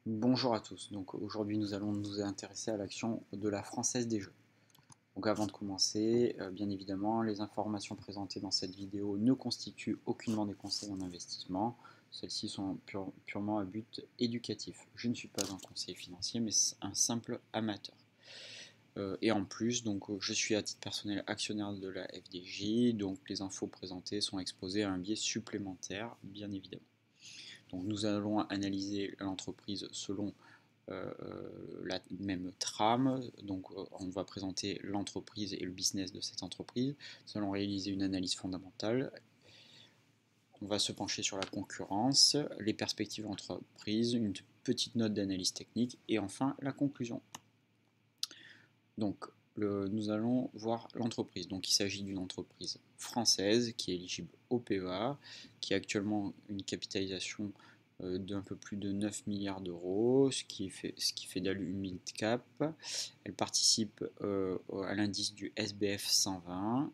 Bonjour à tous, donc aujourd'hui nous allons nous intéresser à l'action de la Française des Jeux. Donc avant de commencer, bien évidemment, les informations présentées dans cette vidéo ne constituent aucunement des conseils en investissement. Celles-ci sont purement à but éducatif. Je ne suis pas un conseiller financier, mais un simple amateur. Et en plus, je suis à titre personnel actionnaire de la FDJ, donc les infos présentées sont exposées à un biais supplémentaire, bien évidemment. Donc nous allons analyser l'entreprise selon la même trame. Donc on va présenter l'entreprise et le business de cette entreprise. Nous allons réaliser une analyse fondamentale. On va se pencher sur la concurrence, les perspectives d'entreprise, une petite note d'analyse technique et enfin la conclusion. Donc nous allons voir l'entreprise. Donc il s'agit d'une entreprise française qui est éligible au PEA, qui a actuellement une capitalisation d'un peu plus de 9 milliards d'euros, ce qui fait d'elle une mid-cap. Elle participe à l'indice du SBF 120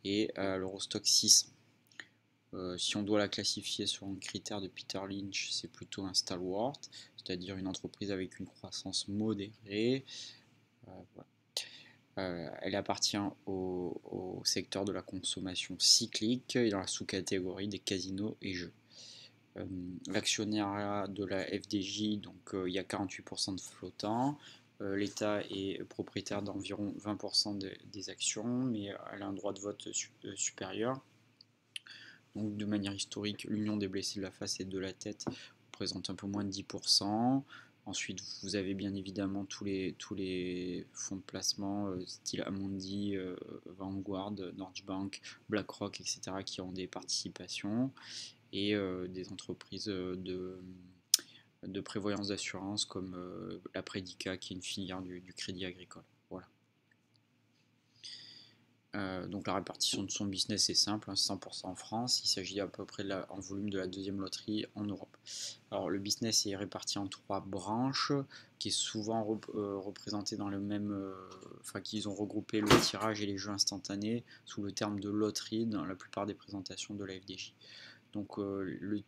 et à l'Eurostock 600. Si on doit la classifier sur un critère de Peter Lynch, c'est plutôt un stalwart, c'est-à-dire une entreprise avec une croissance modérée. Voilà. Elle appartient au secteur de la consommation cyclique et dans la sous-catégorie des casinos et jeux. L'actionnariat de la FDJ, donc il y a 48% de flottants. L'État est propriétaire d'environ 20% des actions, mais elle a un droit de vote supérieur. Donc de manière historique, l'Union des blessés de la face et de la tête représente un peu moins de 10%. Ensuite, vous avez bien évidemment tous les fonds de placement, style Amundi, Vanguard, Deutsche Bank, BlackRock, etc., qui ont des participations, et des entreprises de prévoyance d'assurance comme la Predica, qui est une filière du Crédit Agricole. Voilà. Donc la répartition de son business est simple, 100% en France. Il s'agit à peu près en volume de la deuxième loterie en Europe. Alors le business est réparti en 3 branches, qui est souvent représenté dans le même, enfin qu'ils ont regroupé le tirage et les jeux instantanés sous le terme de loterie dans la plupart des présentations de la FDJ. Donc le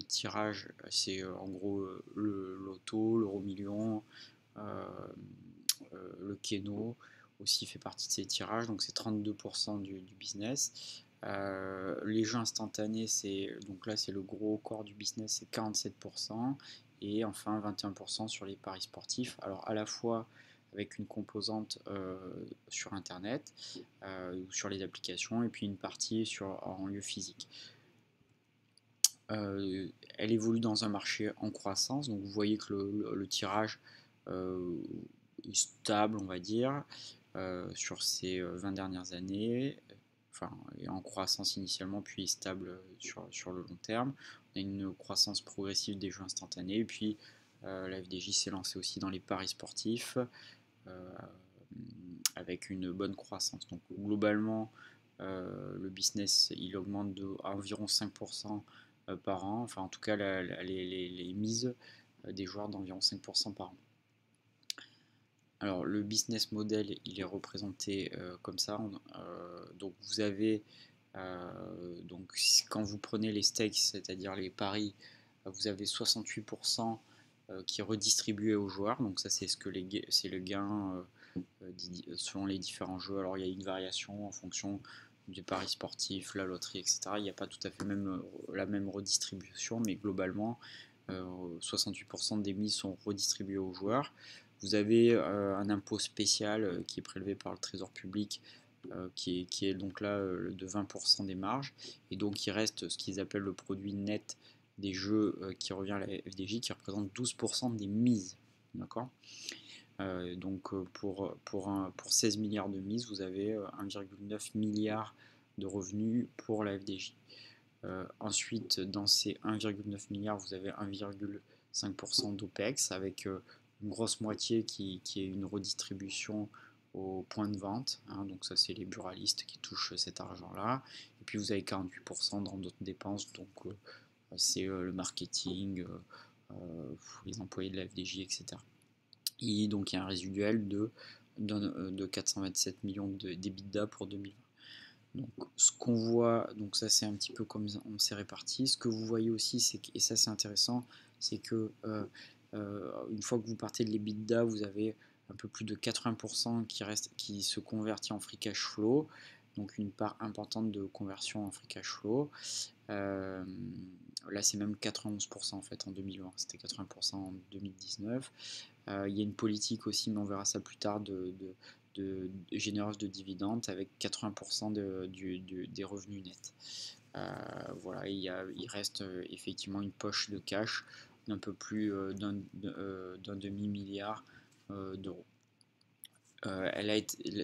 tirage, c'est en gros le loto, l'euro-million, le Keno aussi fait partie de ces tirages, donc c'est 32% du business. Les jeux instantanés, donc là c'est le gros corps du business, c'est 47%, et enfin 21% sur les paris sportifs. Alors à la fois avec une composante sur internet ou sur les applications, et puis une partie en lieu physique. Elle évolue dans un marché en croissance, donc vous voyez que le tirage est stable, on va dire, sur ces 20 dernières années, enfin, est en croissance initialement, puis stable sur le long terme. On a une croissance progressive des jeux instantanés, et puis la FDJ s'est lancée aussi dans les paris sportifs, euh, avec une bonne croissance. Donc globalement, le business il augmente à environ 5% par an, enfin en tout cas les mises des joueurs d'environ 5% par an. Alors le business model il est représenté comme ça. Donc vous avez donc quand vous prenez les stakes, c'est-à-dire les paris, vous avez 68% qui est redistribué aux joueurs. Donc ça c'est le gain selon les différents jeux. Alors il y a une variation en fonction du pari sportif, la loterie, etc. Il n'y a pas tout à fait la même redistribution, mais globalement, 68% des mises sont redistribuées aux joueurs. Vous avez un impôt spécial qui est prélevé par le Trésor public, qui est donc là de 20% des marges, et donc il reste ce qu'ils appellent le produit net des jeux qui revient à la FDJ, qui représente 12% des mises. D'accord. Donc pour 16 milliards de mises, vous avez 1,9 milliard de revenus pour la FDJ. Ensuite, dans ces 1,9 milliard, vous avez 1,5% d'OPEX, avec une grosse moitié qui est une redistribution au point de vente. Donc ça, c'est les buralistes qui touchent cet argent-là. Et puis vous avez 48% dans d'autres dépenses, donc c'est le marketing, les employés de la FDJ, etc. Et donc il y a un résiduel de 427 millions d'EBITDA pour 2020. Donc ce qu'on voit, donc ça c'est un petit peu comme on s'est réparti. Ce que vous voyez aussi, et ça c'est intéressant, c'est que une fois que vous partez de l'EBITDA, vous avez un peu plus de 80% qui se convertit en free cash flow, donc une part importante de conversion en free cash flow. Là c'est même 91% en fait en 2020, c'était 80% en 2019. Il y a une politique aussi, mais on verra ça plus tard, généreuse de dividendes avec 80% des revenus nets. Voilà, il reste effectivement une poche de cash d'un peu plus d'un demi-milliard d'euros.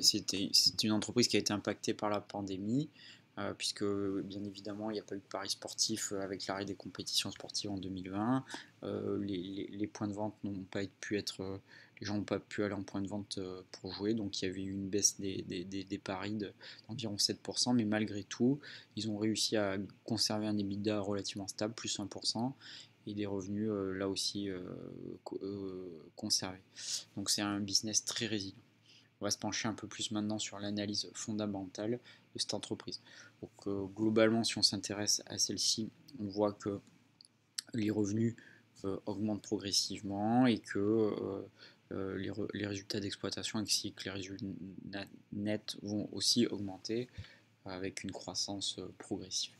C'est une entreprise qui a été impactée par la pandémie, puisque bien évidemment il n'y a pas eu de paris sportifs avec l'arrêt des compétitions sportives en 2020. Les points de vente n'ont pas pu être, les gens n'ont pas pu aller en point de vente pour jouer, donc il y avait eu une baisse des paris d'environ 7%, mais malgré tout, ils ont réussi à conserver un EBITDA relativement stable, plus 1%, et des revenus là aussi conservés. Donc c'est un business très résilient. On va se pencher un peu plus maintenant sur l'analyse fondamentale de cette entreprise. Donc, globalement, si on s'intéresse à celle-ci, on voit que les revenus augmentent progressivement et que les résultats d'exploitation ainsi que les résultats nets vont aussi augmenter avec une croissance progressive.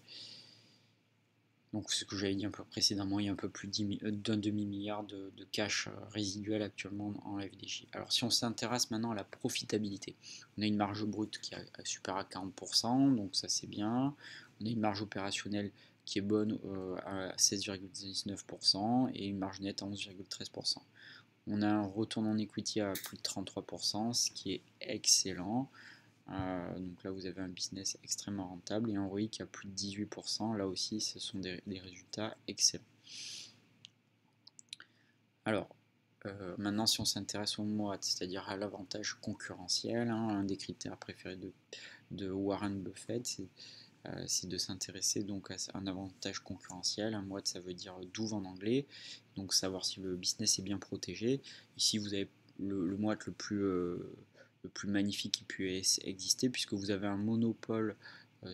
Donc ce que j'avais dit un peu précédemment, il y a un peu plus d'un demi-milliard de cash résiduel actuellement en FDJ. Alors si on s'intéresse maintenant à la profitabilité, on a une marge brute qui est supérieure à 40%, donc ça c'est bien. On a une marge opérationnelle qui est bonne à 16,19% et une marge nette à 11,13%. On a un retour en equity à plus de 33%, ce qui est excellent. Donc là, vous avez un business extrêmement rentable et un ROI qui a plus de 18%. Là aussi, ce sont des résultats excellents. Alors, maintenant, si on s'intéresse au MOAT, c'est-à-dire à l'avantage concurrentiel, un des critères préférés de Warren Buffett, c'est de s'intéresser donc à un avantage concurrentiel. Un MOAT, ça veut dire DOVE en anglais, donc savoir si le business est bien protégé. Ici, vous avez le MOAT le plus magnifique qui puisse exister, puisque vous avez un monopole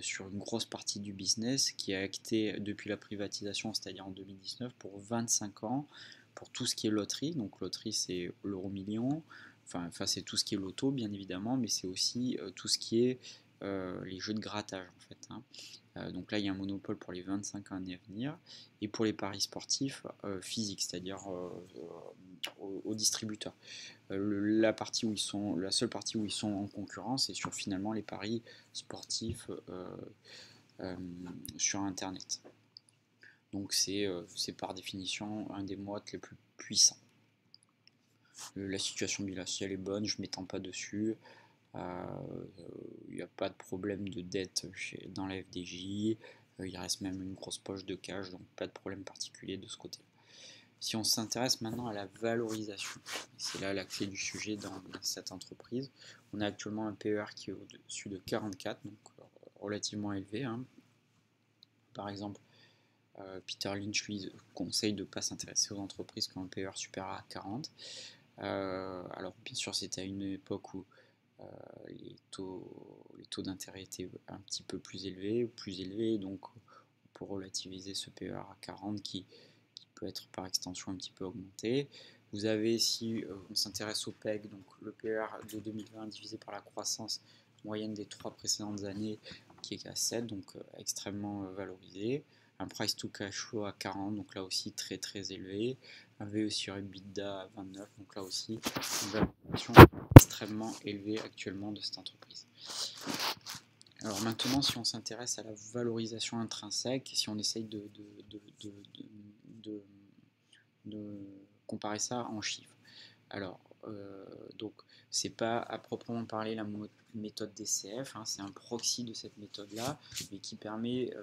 sur une grosse partie du business qui est acté depuis la privatisation, c'est-à-dire en 2019, pour 25 ans, pour tout ce qui est loterie. Donc loterie, c'est l'euro-million, enfin c'est tout ce qui est loto, bien évidemment, mais c'est aussi tout ce qui est les jeux de grattage, en fait. Donc là, il y a un monopole pour les 25 années à venir. Et pour les paris sportifs physiques, c'est-à-dire aux distributeurs. La seule partie où ils sont en concurrence, c'est sur finalement les paris sportifs sur Internet. Donc c'est par définition un des MOAT les plus puissants. La situation bilancielle est bonne, je ne m'étends pas dessus. Il n'y a pas de problème de dette dans la FDJ. Il reste même une grosse poche de cash, donc pas de problème particulier de ce côté-là. Si on s'intéresse maintenant à la valorisation, c'est là la clé du sujet dans cette entreprise, on a actuellement un PER qui est au-dessus de 44, donc relativement élevé. Par exemple, Peter Lynch lui conseille de ne pas s'intéresser aux entreprises qui ont un PER supérieur à 40. Alors bien sûr c'était à une époque où les taux d'intérêt étaient un petit peu plus élevés, donc on peut relativiser ce PER à 40 qui peut être par extension un petit peu augmenté. Vous avez, si on s'intéresse au PEG, donc le PER de 2020 divisé par la croissance moyenne des 3 précédentes années qui est à 7, donc extrêmement valorisé. Un price to cash flow à 40, donc là aussi très très élevé. Un VE sur EBITDA à 29, donc là aussi une valorisation extrêmement élevée actuellement de cette entreprise. Alors maintenant, si on s'intéresse à la valorisation intrinsèque, si on essaye de comparer ça en chiffres. Alors, donc, c'est pas à proprement parler la méthode DCF, c'est un proxy de cette méthode-là, mais qui permet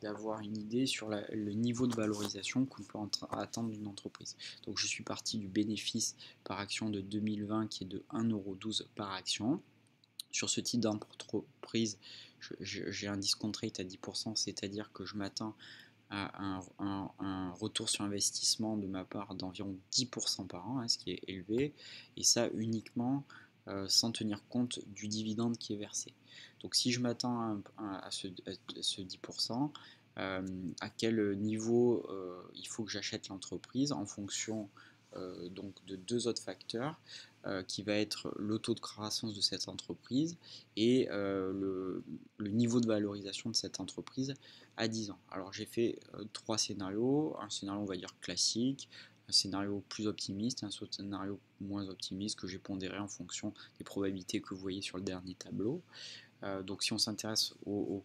d'avoir une idée sur le niveau de valorisation qu'on peut attendre d'une entreprise. Donc, je suis parti du bénéfice par action de 2020 qui est de 1,12€ par action. Sur ce type d'entreprise, j'ai un discount rate à 10%, c'est-à-dire que je m'attends à un retour sur investissement de ma part d'environ 10% par an, ce qui est élevé, et ça uniquement sans tenir compte du dividende qui est versé. Donc si je m'attends à ce 10%, à quel niveau il faut que j'achète l'entreprise en fonction donc de deux autres facteurs, qui va être le taux de croissance de cette entreprise et le niveau de valorisation de cette entreprise à 10 ans. Alors j'ai fait trois scénarios, un scénario on va dire classique, un scénario plus optimiste, un scénario moins optimiste que j'ai pondéré en fonction des probabilités que vous voyez sur le dernier tableau. Donc si on s'intéresse au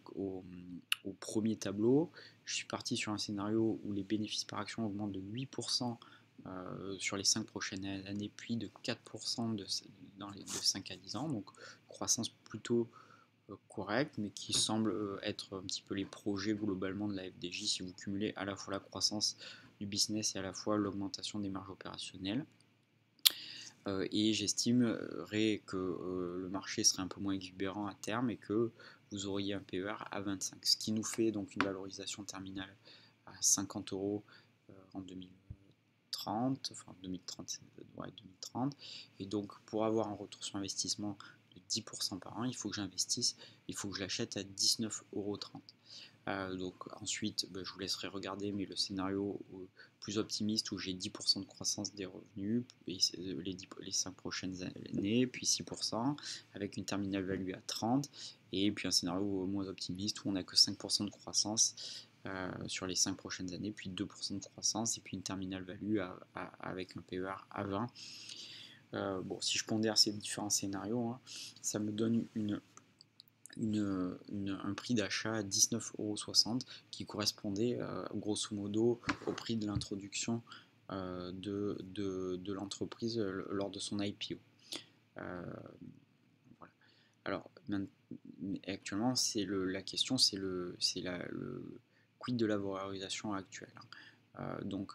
premier tableau, je suis parti sur un scénario où les bénéfices par action augmentent de 8% sur les 5 prochaines années, puis de 4% dans les de 5 à 10 ans, donc croissance plutôt correcte, mais qui semble être un petit peu les projets globalement de la FDJ si vous cumulez à la fois la croissance du business et à la fois l'augmentation des marges opérationnelles. Et j'estimerais que le marché serait un peu moins exubérant à terme et que vous auriez un PER à 25, ce qui nous fait donc une valorisation terminale à 50 euros en 2030, enfin 2030, ouais, 2030. Et donc pour avoir un retour sur investissement de 10% par an, il faut que j'investisse, il faut que je l'achète à 19,30 euros. Donc ensuite, je vous laisserai regarder, mais le scénario plus optimiste où j'ai 10% de croissance des revenus et les 5 prochaines années, puis 6% avec une terminal value à 30, et puis un scénario moins optimiste où on n'a que 5% de croissance sur les 5 prochaines années, puis 2% de croissance et puis une terminal value avec un PER à 20. Bon, si je pondère ces différents scénarios, hein, ça me donne un prix d'achat à 19,60 € qui correspondait grosso modo au prix de l'introduction de l'entreprise lors de son IPO. Voilà. Alors actuellement, la question, c'est le quid de la valorisation actuelle. Donc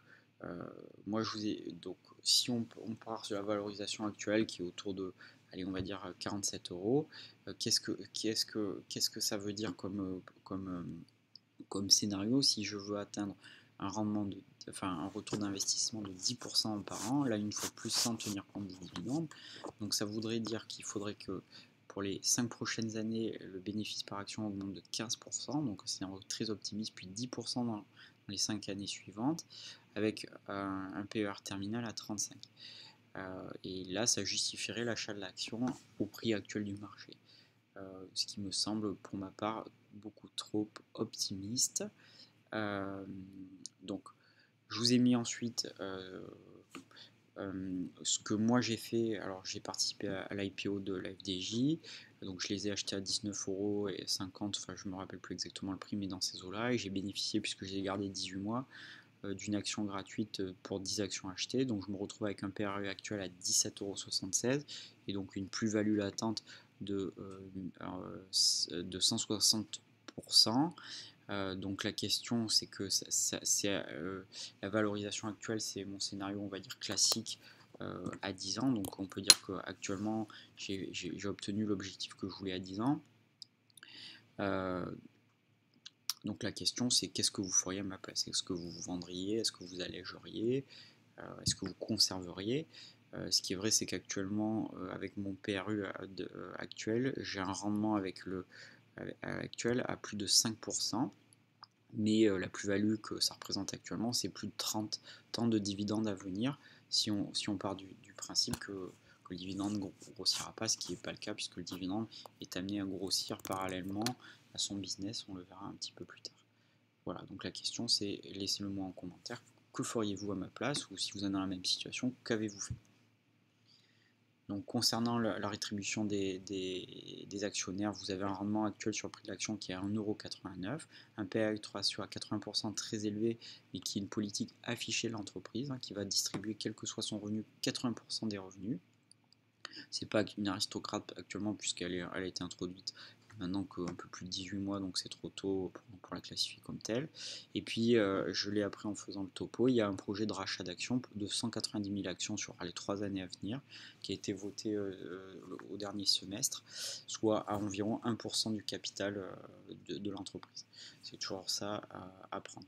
moi je vous ai donc si on part sur la valorisation actuelle qui est autour de, allez, on va dire 47 euros, qu'est-ce que ça veut dire comme scénario si je veux atteindre un rendement un retour d'investissement de 10% par an, là une fois de plus sans tenir compte des dividendes. Donc ça voudrait dire qu'il faudrait que pour les 5 prochaines années, le bénéfice par action augmente de 15%, donc c'est un très optimiste, puis 10% dans les 5 années suivantes, avec un PER terminal à 35. Et là, ça justifierait l'achat de l'action au prix actuel du marché. Ce qui me semble, pour ma part, beaucoup trop optimiste. Donc, je vous ai mis ensuite ce que moi j'ai fait. Alors, j'ai participé à l'IPO de la FDJ. Donc, je les ai achetés à 19,50 €. Enfin, je ne me rappelle plus exactement le prix, mais dans ces eaux-là. Et j'ai bénéficié, puisque j'ai gardé 18 mois, d'une action gratuite pour 10 actions achetées. Donc, je me retrouve avec un PRU actuel à 17,76 € et donc une plus-value latente de 160%. Donc la question c'est que la valorisation actuelle, c'est mon scénario on va dire classique à 10 ans, donc on peut dire qu'actuellement j'ai obtenu l'objectif que je voulais à 10 ans. Donc la question c'est qu'est-ce que vous feriez à ma place? Est-ce que vous vendriez? Est-ce que vous allégeriez? Est-ce que vous conserveriez? Ce qui est vrai c'est qu'actuellement avec mon PRU actuel, j'ai un rendement actuel à plus de 5%. Mais la plus-value que ça représente actuellement, c'est plus de 30 ans de dividendes à venir si on part du principe que le dividende ne grossira pas, ce qui n'est pas le cas puisque le dividende est amené à grossir parallèlement à son business, on le verra un petit peu plus tard. Voilà, donc la question c'est, laissez-le moi en commentaire, que feriez-vous à ma place, ou si vous êtes dans la même situation, qu'avez-vous fait? Donc concernant la rétribution des actionnaires, vous avez un rendement actuel sur le prix de l'action qui est à 1,89 €, un PAE ratio à 80% très élevé, mais qui est une politique affichée de l'entreprise, qui va distribuer, quel que soit son revenu, 80% des revenus. C'est pas une aristocrate actuellement puisqu'elle a été introduite maintenant qu'un peu plus de 18 mois, donc c'est trop tôt pour la classifier comme telle. Et puis je l'ai appris en faisant le topo, il y a un projet de rachat d'actions de 190 000 actions sur les 3 années à venir, qui a été voté au dernier semestre, soit à environ 1% du capital de l'entreprise. C'est toujours ça à prendre.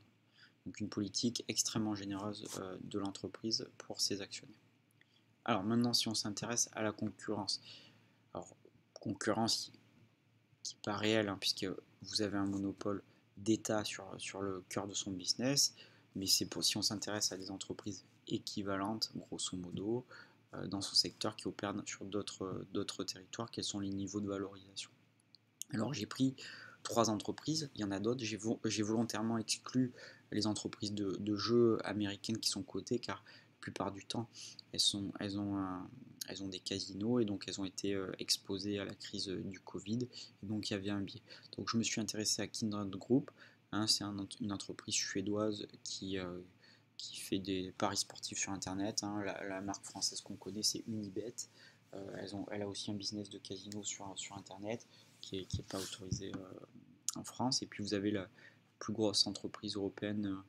Donc une politique extrêmement généreuse de l'entreprise pour ses actionnaires. Alors maintenant, si on s'intéresse à la concurrence, alors concurrence qui n'est pas réelle, puisque vous avez un monopole d'État sur le cœur de son business, mais c'est si on s'intéresse à des entreprises équivalentes, grosso modo, dans son secteur qui opèrent sur d'autres territoires. Quels sont les niveaux de valorisation? Alors j'ai pris 3 entreprises, il y en a d'autres, j'ai volontairement exclu les entreprises de jeux américaines qui sont cotées, car la plupart du temps elles ont des casinos, et donc elles ont été exposées à la crise du Covid, et donc il y avait un biais. Donc je me suis intéressé à Kindred Group, hein, c'est une entreprise suédoise qui fait des paris sportifs sur internet, hein. La marque française qu'on connaît, c'est Unibet. Elle a aussi un business de casino sur internet qui est pas autorisé en France. Et puis vous avez la plus grosse entreprise européenne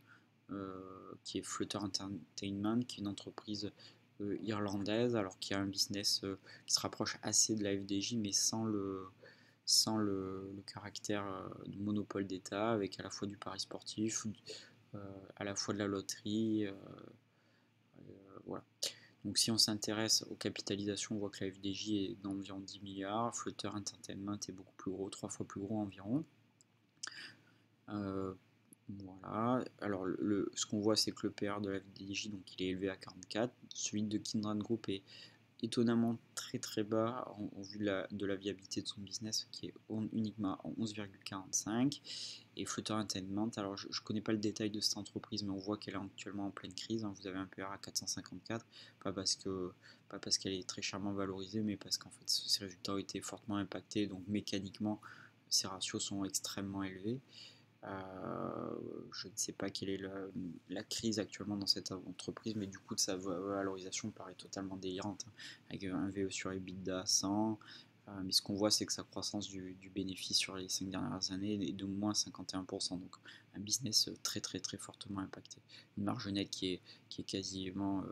qui est Flutter Entertainment, qui est une entreprise irlandaise, alors qui a un business qui se rapproche assez de la FDJ, mais sans le caractère de monopole d'État, avec à la fois du pari sportif, à la fois de la loterie. Voilà. Donc si on s'intéresse aux capitalisations, on voit que la FDJ est d'environ 10 milliards, Flutter Entertainment est beaucoup plus gros, 3 fois plus gros environ. Voilà. Alors ce qu'on voit, c'est que le PR de la FDJ, donc il est élevé à 44. Celui de Kindred Group est étonnamment très très bas en vue de la viabilité de son business, qui est uniquement à 11,45. Et Flutter Entertainment, alors je ne connais pas le détail de cette entreprise, mais on voit qu'elle est actuellement en pleine crise, hein. Vous avez un PR à 454, pas parce qu'elle est très chèrement valorisée, mais parce qu'en fait ses résultats ont été fortement impactés, donc mécaniquement ses ratios sont extrêmement élevés. Je ne sais pas quelle est la crise actuellement dans cette entreprise, mais du coup de sa valorisation paraît totalement délirante, hein, avec un VE sur EBITDA 100. Mais ce qu'on voit, c'est que sa croissance du bénéfice sur les 5 dernières années est de moins 51%, donc un business très très très fortement impacté. Une marge nette qui est quasiment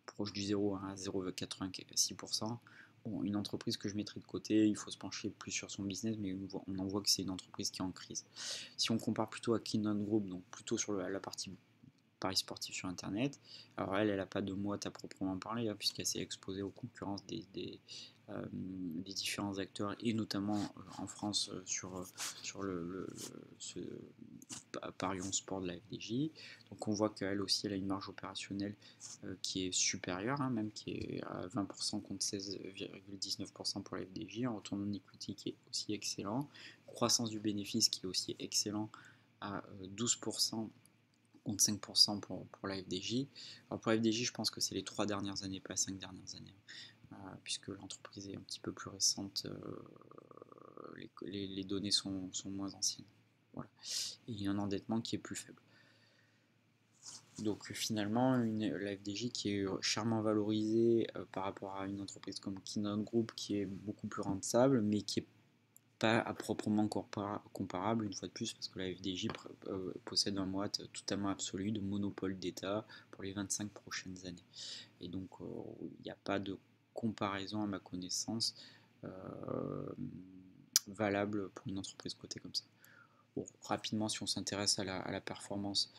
proche du zéro, hein, à 0,86%. Bon, une entreprise que je mettrai de côté, il faut se pencher plus sur son business, mais on en voit que c'est une entreprise qui est en crise. Si on compare plutôt à Kindred Group, donc plutôt sur la partie paris sportif sur internet, alors elle n'a pas de moite à proprement parler, hein, puisqu'elle s'est exposée aux concurrences des différents acteurs, et notamment en France sur ce parion sport de la FDJ. Donc on voit qu'elle aussi elle a une marge opérationnelle qui est supérieure, hein, même qui est à 20% contre 16,19% pour la FDJ, un retour on equity qui est aussi excellent, croissance du bénéfice qui est aussi excellent à 12% contre 5% pour la FDJ. Alors pour la FDJ, je pense que c'est les 3 dernières années, pas 5 dernières années, puisque l'entreprise est un petit peu plus récente, les données sont moins anciennes. Voilà. Et il y a un endettement qui est plus faible. Donc finalement, la FDJ qui est chèrement valorisée par rapport à une entreprise comme Kindred Group qui est beaucoup plus rentable, mais qui est pas à proprement comparable, une fois de plus, parce que la FDJ possède un moat totalement absolu de monopole d'État pour les 25 prochaines années. Et donc il n'y a pas de comparaison à ma connaissance valable pour une entreprise cotée comme ça. Bon, rapidement, si on s'intéresse à la performance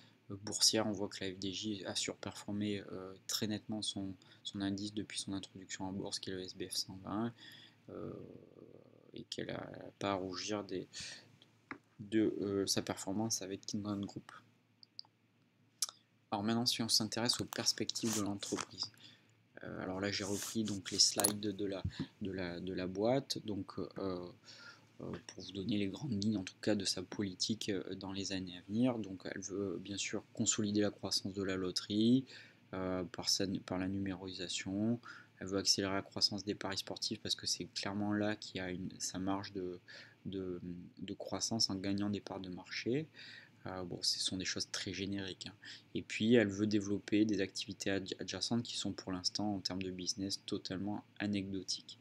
boursière, on voit que la FDJ a surperformé très nettement son indice depuis son introduction en bourse, qui est le SBF 120, et qu'elle n'a pas à rougir de sa performance avec Kindred Group. Alors maintenant, si on s'intéresse aux perspectives de l'entreprise, alors là j'ai repris donc les slides de la boîte, donc pour vous donner les grandes lignes en tout cas de sa politique dans les années à venir. Donc elle veut bien sûr consolider la croissance de la loterie par la numérisation. Elle veut accélérer la croissance des paris sportifs parce que c'est clairement là qu'il y a sa marge de croissance en gagnant des parts de marché. Bon, ce sont des choses très génériques, hein. Et puis elle veut développer des activités adjacentes qui sont pour l'instant en termes de business totalement anecdotiques.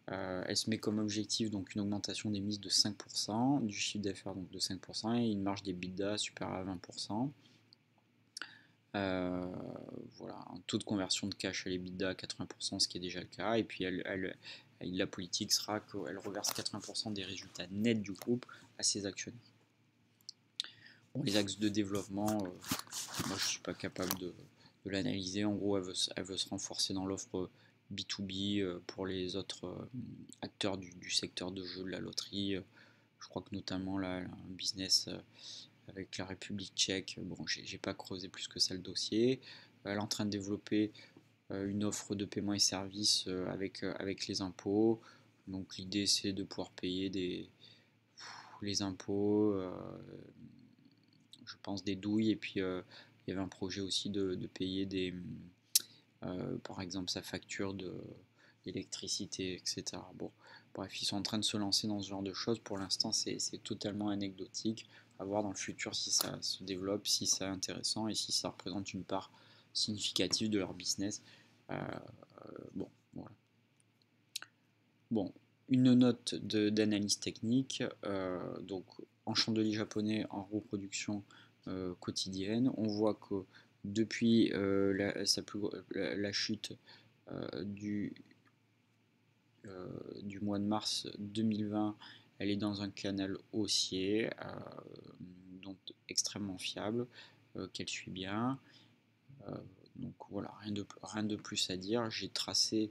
Elle se met comme objectif donc une augmentation des mises de 5%, du chiffre d'affaires donc de 5% et une marge d'EBITDA supérieure à 20%. Voilà, un taux de conversion de cash à l'EBITDA à 80%, ce qui est déjà le cas. Et puis la politique sera qu'elle reverse 80% des résultats nets du groupe à ses actionnaires. Bon, les axes de développement, moi je ne suis pas capable de l'analyser. En gros, elle veut se renforcer dans l'offre B2B pour les autres acteurs du secteur de jeu de la loterie. Je crois que notamment là, un business avec la République tchèque. Bon, j'ai pas creusé plus que ça le dossier. Elle est en train de développer une offre de paiement et services avec les impôts. Donc l'idée c'est de pouvoir payer les impôts, je pense des douilles, et puis il y avait un projet aussi de payer par exemple sa facture d'électricité, etc. Bon, bref, ils sont en train de se lancer dans ce genre de choses. Pour l'instant, c'est totalement anecdotique. À voir dans le futur si ça se développe, si c'est intéressant et si ça représente une part significative de leur business. Bon, voilà. Bon, une note d'analyse technique. Donc, en chandelier japonais en reproduction quotidienne, on voit que depuis la chute du, du mois de mars 2020, elle est dans un canal haussier, donc extrêmement fiable, qu'elle suit bien. Euh, donc voilà, rien de plus à dire. J'ai tracé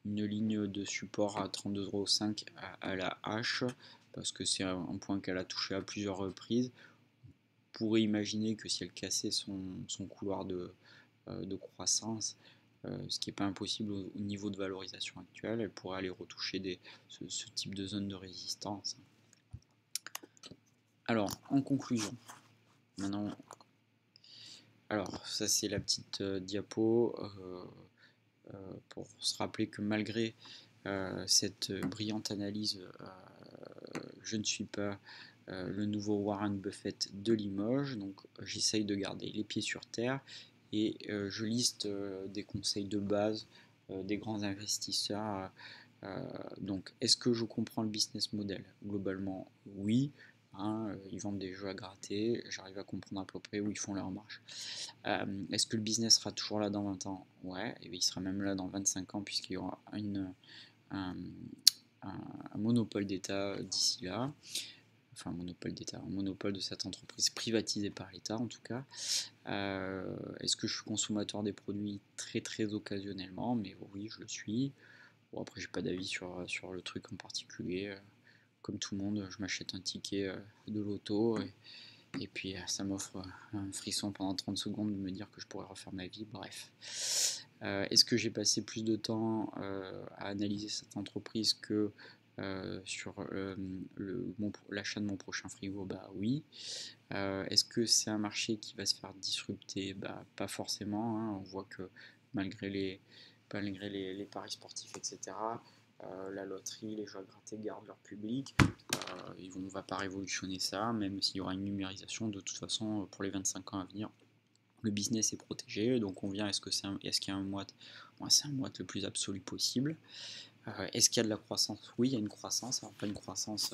une ligne de support à 32,5 € à la hache, parce que c'est un point qu'elle a touché à plusieurs reprises. On pourrait imaginer que si elle cassait son couloir de croissance, ce qui n'est pas impossible au niveau de valorisation actuelle, elle pourrait aller retoucher ce type de zone de résistance. Alors, en conclusion, maintenant, alors ça c'est la petite diapo pour se rappeler que malgré cette brillante analyse, je ne suis pas le nouveau Warren Buffett de Limoges, donc j'essaye de garder les pieds sur terre et je liste des conseils de base des grands investisseurs. Donc, est-ce que je comprends le business model? Globalement, oui. Hein, ils vendent des jeux à gratter, j'arrive à comprendre à peu près où ils font leur marge. Est-ce que le business sera toujours là dans 20 ans? Ouais, et il sera même là dans 25 ans puisqu'il y aura un, un monopole d'État d'ici là. Enfin, un monopole d'État, un monopole de cette entreprise privatisée par l'État en tout cas. Est-ce que je suis consommateur des produits très très occasionnellement? Mais oui, je le suis. Bon, après, j'ai pas d'avis sur le truc en particulier. Comme tout le monde, je m'achète un ticket de loto et puis ça m'offre un frisson pendant 30 secondes de me dire que je pourrais refaire ma vie. Bref. Est-ce que j'ai passé plus de temps à analyser cette entreprise que sur l'achat de mon prochain frigo? Bah oui. Est-ce que c'est un marché qui va se faire disrupter? Bah pas forcément. Hein. On voit que malgré les paris sportifs, etc., la loterie, les jeux à gratter gardent leur public. On ne va pas révolutionner ça, même s'il y aura une numérisation. De toute façon, pour les 25 ans à venir, le business est protégé. Donc on vient, est-ce qu'il y a un moite? Ouais, c'est un moite le plus absolu possible. Est-ce qu'il y a de la croissance? Oui, il y a une croissance. Alors pas une croissance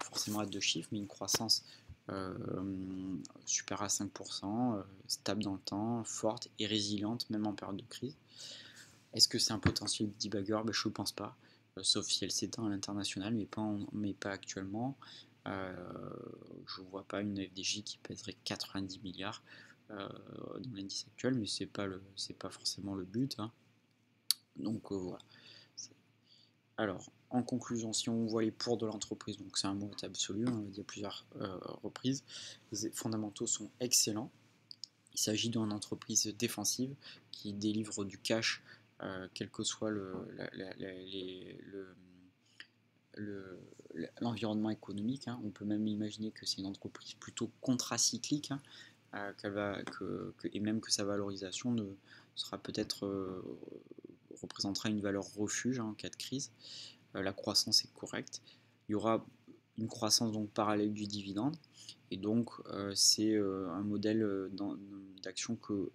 forcément à deux chiffres, mais une croissance euh, supérieure à 5%, stable dans le temps, forte et résiliente, même en période de crise. Est-ce que c'est un potentiel debugger? Ben, je ne pense pas, sauf si elle s'étend à l'international, mais pas actuellement. Je ne vois pas une FDJ qui pèserait 90 milliards dans l'indice actuel, mais c'est pas forcément le but. Hein. Donc voilà. Alors, en conclusion, si on voit les pour de l'entreprise, donc c'est un mot absolu, on l'a dit à plusieurs reprises, les fondamentaux sont excellents. Il s'agit d'une entreprise défensive qui délivre du cash, quel que soit l'environnement économique. Hein. On peut même imaginer que c'est une entreprise plutôt contracyclique, hein, et même que sa valorisation sera peut-être représentera une valeur refuge hein, en cas de crise. La croissance est correcte. Il y aura une croissance donc parallèle du dividende. Et donc, c'est un modèle d'action que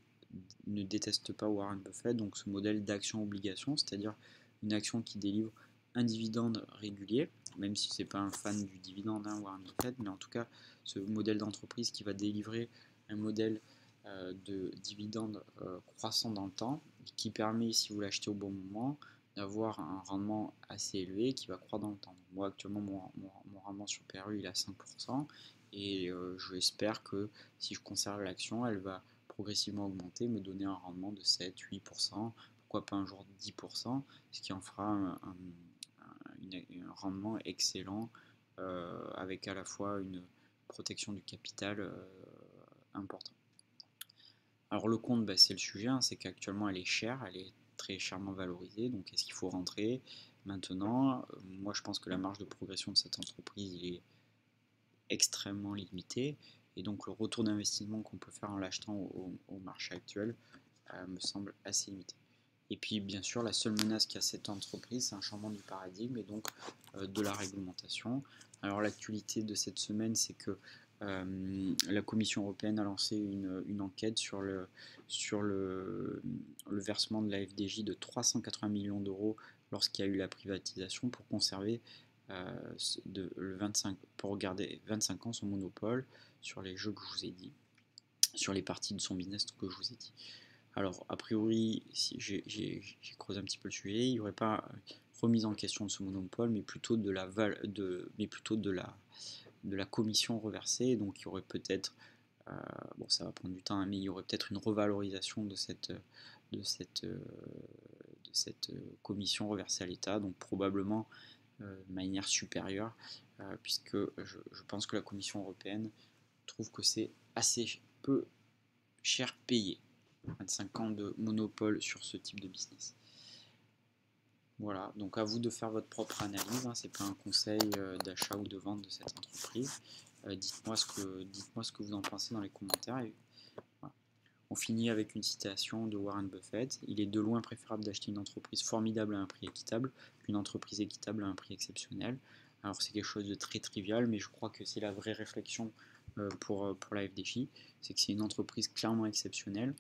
ne déteste pas Warren Buffett, donc ce modèle d'action-obligation, c'est-à-dire une action qui délivre un dividende régulier, même si c'est pas un fan du dividende, hein, Warren Buffett, mais en tout cas, ce modèle d'entreprise qui va délivrer un modèle de dividende croissant dans le temps, qui permet, si vous l'achetez au bon moment, d'avoir un rendement assez élevé qui va croître dans le temps. Donc moi, actuellement, mon rendement sur PRU il est à 5%, et j'espère que si je conserve l'action, elle va progressivement augmenter, me donner un rendement de 7-8%, pourquoi pas un jour 10%, ce qui en fera un rendement excellent avec à la fois protection du capital important. Alors le compte, c'est le sujet, hein, c'est qu'actuellement elle est chère, elle est très chèrement valorisée, donc est-ce qu'il faut rentrer maintenant? Moi je pense que la marge de progression de cette entreprise il est extrêmement limitée, et donc le retour d'investissement qu'on peut faire en l'achetant au marché actuel me semble assez limité. Et puis bien sûr la seule menace qu'a cette entreprise, c'est un changement du paradigme et donc de la réglementation. Alors l'actualité de cette semaine, c'est que la Commission européenne a lancé une enquête sur le versement de la FDJ de 380 millions d'euros lorsqu'il y a eu la privatisation pour conserver pour garder 25 ans son monopole sur les jeux que je vous ai dit, sur les parties de son business que je vous ai dit. Alors, a priori, si j'ai creusé un petit peu le sujet, il n'y aurait pas remise en question de ce monopole, mais plutôt de la commission reversée. Donc, il y aurait peut-être, bon, ça va prendre du temps, hein, mais il y aurait peut-être une revalorisation de cette commission reversée à l'État, donc probablement de manière supérieure, puisque je pense que la Commission européenne trouve que c'est assez peu cher payé. 25 ans de monopole sur ce type de business. Voilà, donc à vous de faire votre propre analyse, hein, c'est pas un conseil d'achat ou de vente de cette entreprise. Dites-moi ce que vous en pensez dans les commentaires. Et, voilà. On finit avec une citation de Warren Buffett. Il est de loin préférable d'acheter une entreprise formidable à un prix équitable qu'une entreprise équitable à un prix exceptionnel. Alors c'est quelque chose de très trivial, mais je crois que c'est la vraie réflexion pour la FDJ, c'est que c'est une entreprise clairement exceptionnelle.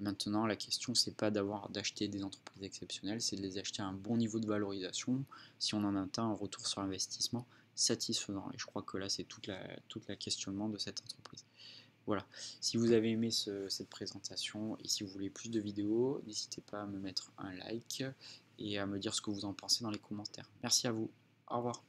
Maintenant, la question, c'est pas d'acheter des entreprises exceptionnelles, c'est de les acheter à un bon niveau de valorisation, si on en atteint un retour sur investissement satisfaisant. Et je crois que là, c'est toute la questionnement de cette entreprise. Voilà, si vous avez aimé cette présentation et si vous voulez plus de vidéos, n'hésitez pas à me mettre un like et à me dire ce que vous en pensez dans les commentaires. Merci à vous, au revoir.